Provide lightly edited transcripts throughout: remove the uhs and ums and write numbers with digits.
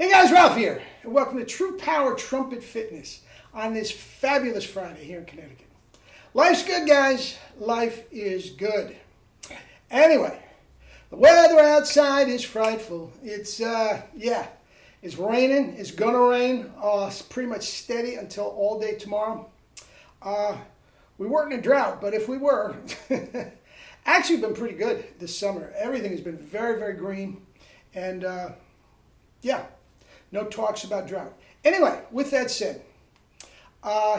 Hey guys, Ralph here, and welcome to True Power Trumpet Fitness on this fabulous Friday here in Connecticut. Life's good, guys. Life is good. Anyway, the weather outside is frightful. It's raining. It's gonna rain. It's pretty much steady until all day tomorrow. We weren't in a drought, but if we were, actually been pretty good this summer. Everything has been very, very green, and no talks about drought. Anyway, with that said,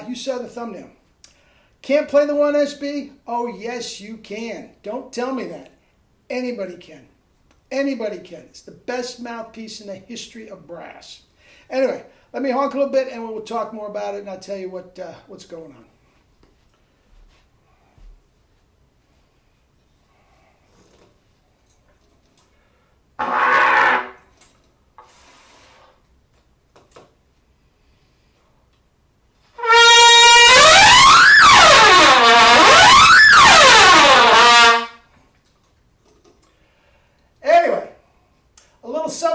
you saw the thumbnail. Can't play the 1SB? Oh, yes, you can. Don't tell me that. Anybody can. Anybody can. It's the best mouthpiece in the history of brass. Anyway, let me honk a little bit and we'll talk more about it, and I'll tell you what's going on.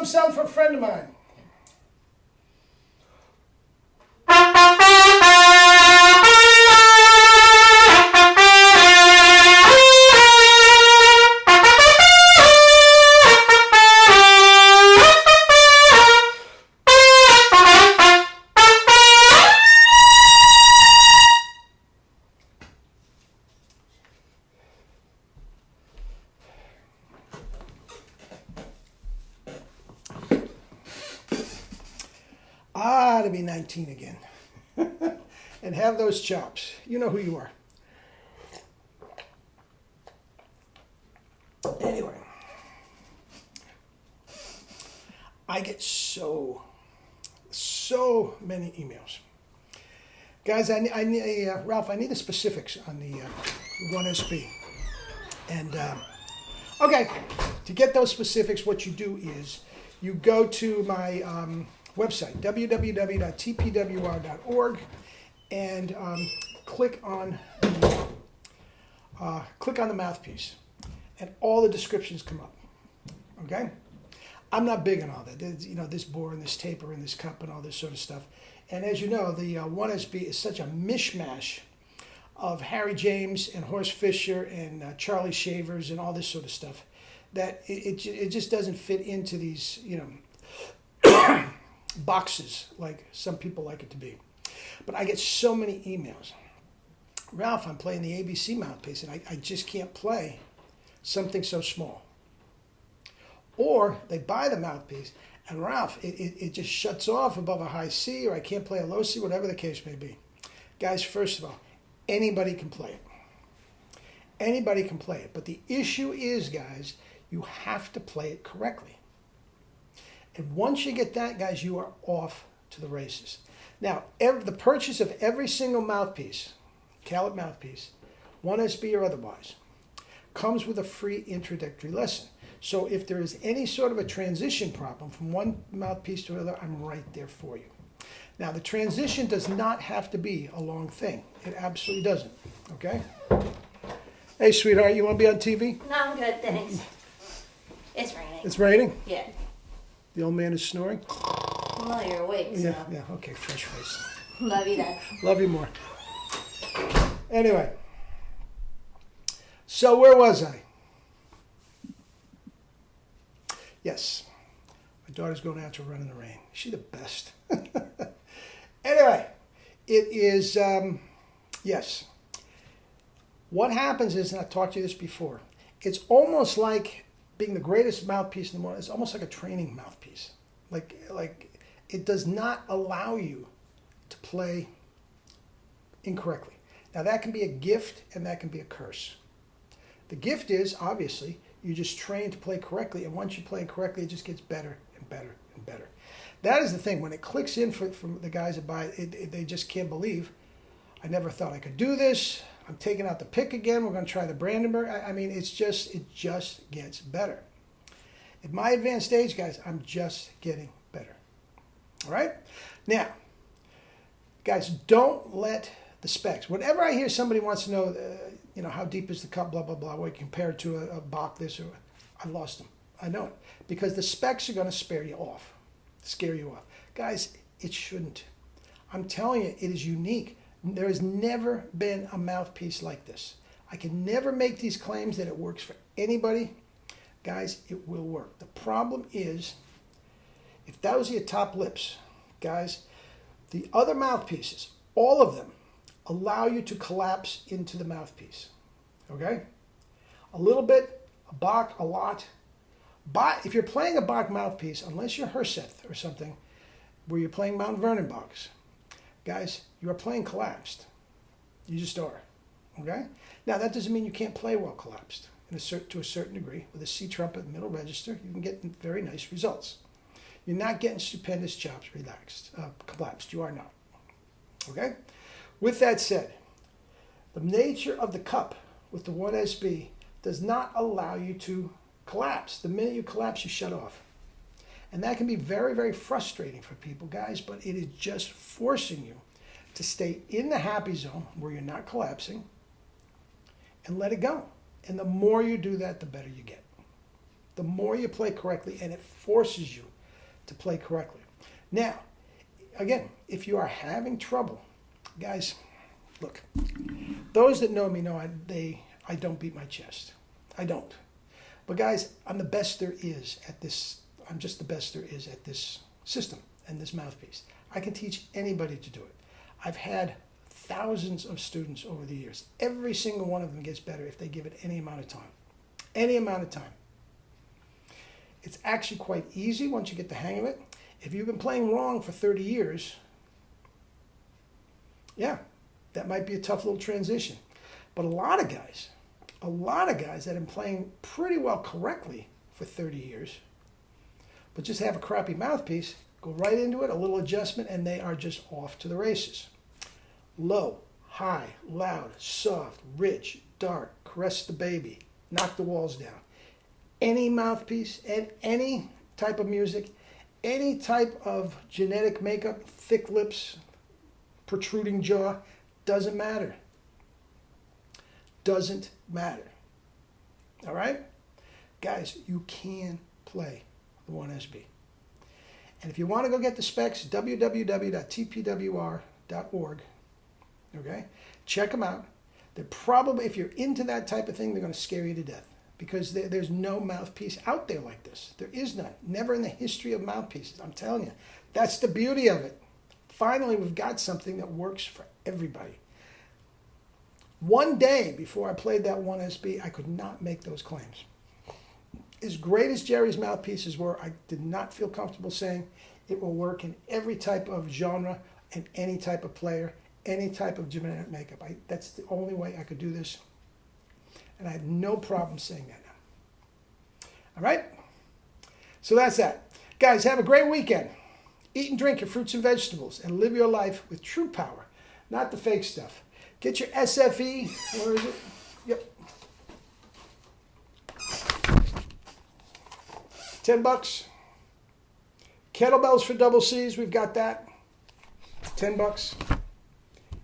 Something for a friend of mine. To be 19 again and have those chops. You know who you are. Anyway, I get so many emails. Guys, I need Ralph, I need the specifics on the 1SB. And okay, to get those specifics, what you do is you go to my website, www.tpwr.org, and click on the mouthpiece, and all the descriptions come up. Okay, I'm not big on all that. This bore and this taper and this cup and all this sort of stuff. And as you know, the 1SB is such a mishmash of Harry James and Horst Fisher and Charlie Shavers and all this sort of stuff that it just doesn't fit into these boxes like some people like it to be. But I get so many emails. Ralph, I'm playing the ABC mouthpiece and I just can't play something so small. Or they buy the mouthpiece and Ralph, it just shuts off above a high C, or I can't play a low C, whatever the case may be. Guys, first of all, anybody can play it. Anybody can play it. But the issue is, guys, you have to play it correctly. And once you get that, guys, you are off to the races. Now, the purchase of every single mouthpiece, Callett mouthpiece, 1SB or otherwise, comes with a free introductory lesson. So if there is any sort of a transition problem from one mouthpiece to another, I'm right there for you. Now, the transition does not have to be a long thing. It absolutely doesn't. Okay? Hey, sweetheart, you want to be on TV? No, I'm good, thanks. It's raining. It's raining? Yeah. The old man is snoring? Well, you're awake, so. Yeah, okay, fresh face. Love you, Dad. Love you more. Anyway, so where was I? Yes, my daughter's going out to run in the rain. She's the best. Anyway, it is, yes. What happens is, and I've talked to you this before, it's almost like being the greatest mouthpiece in the world. It's almost like a training mouthpiece. Like it does not allow you to play incorrectly. Now that can be a gift and that can be a curse. The gift is, obviously, you just train to play correctly, and once you play it correctly, it just gets better and better and better. That is the thing. When it clicks in from the guys that buy it, they just can't believe, I never thought I could do this. I'm taking out the pick again. We're going to try the Brandenburg. I mean, it just gets better. At my advanced age, guys, I'm just getting better. All right? Now, guys, don't let the specs. Whenever I hear somebody wants to know, how deep is the cup, blah, blah, blah, what you compare it to a Bach, this, or I've lost them. I know it. Because the specs are going to spare you off. scare you off. Guys, it shouldn't. I'm telling you, it is unique. There has never been a mouthpiece like this. I can never make these claims that it works for anybody. Guys, it will work. The problem is, if those are your top lips, guys, the other mouthpieces, all of them, allow you to collapse into the mouthpiece. Okay? A little bit, a Bach, a lot. But if you're playing a Bach mouthpiece, unless you're Herseth or something, where you're playing Mount Vernon Bachs, guys, you are playing collapsed. You just are. Okay? Now, that doesn't mean you can't play well collapsed. To a certain degree, with a C trumpet middle register, you can get very nice results. You're not getting stupendous chops collapsed. You are not. Okay? With that said, the nature of the cup with the 1SB does not allow you to collapse. The minute you collapse, you shut off. And that can be very, very frustrating for people, guys, but it is just forcing you to stay in the happy zone where you're not collapsing and let it go. And the more you do that, the better you get. The more you play correctly, and it forces you to play correctly. Now, again, if you are having trouble, guys, look, those that know me know I don't beat my chest. I don't. But guys, I'm the best there is at this. I'm just the best there is at this system and this mouthpiece. I can teach anybody to do it. I've had thousands of students over the years. Every single one of them gets better if they give it any amount of time. Any amount of time. It's actually quite easy once you get the hang of it. If you've been playing wrong for 30 years, yeah, that might be a tough little transition. But a lot of guys that have been playing pretty well correctly for 30 years, but just have a crappy mouthpiece, go right into it, a little adjustment, and they are just off to the races. Low, high, loud, soft, rich, dark, caress the baby, knock the walls down. Any mouthpiece and any type of music, any type of genetic makeup, thick lips, protruding jaw, doesn't matter. Doesn't matter. All right? Guys, you can play the 1SB. And if you want to go get the specs, www.tpwr.org. Okay? Check them out. They're probably, if you're into that type of thing, they're going to scare you to death. Because there's no mouthpiece out there like this. There is none. Never in the history of mouthpieces. I'm telling you. That's the beauty of it. Finally, we've got something that works for everybody. One day before I played that 1SB, I could not make those claims. As great as Jerry's mouthpieces were, I did not feel comfortable saying it will work in every type of genre and any type of player, any type of genetic makeup. That's the only way I could do this. And I have no problem saying that now. All right? So that's that. Guys, have a great weekend. Eat and drink your fruits and vegetables and live your life with true power, not the fake stuff. Get your SFE. Where is it? Yep. $10. Kettlebells for double C's. We've got that. $10.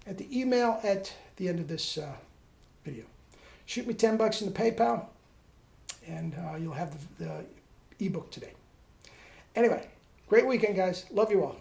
At the email at the end of this video. Shoot me $10 in the PayPal, and you'll have the ebook today. Anyway, great weekend, guys. Love you all.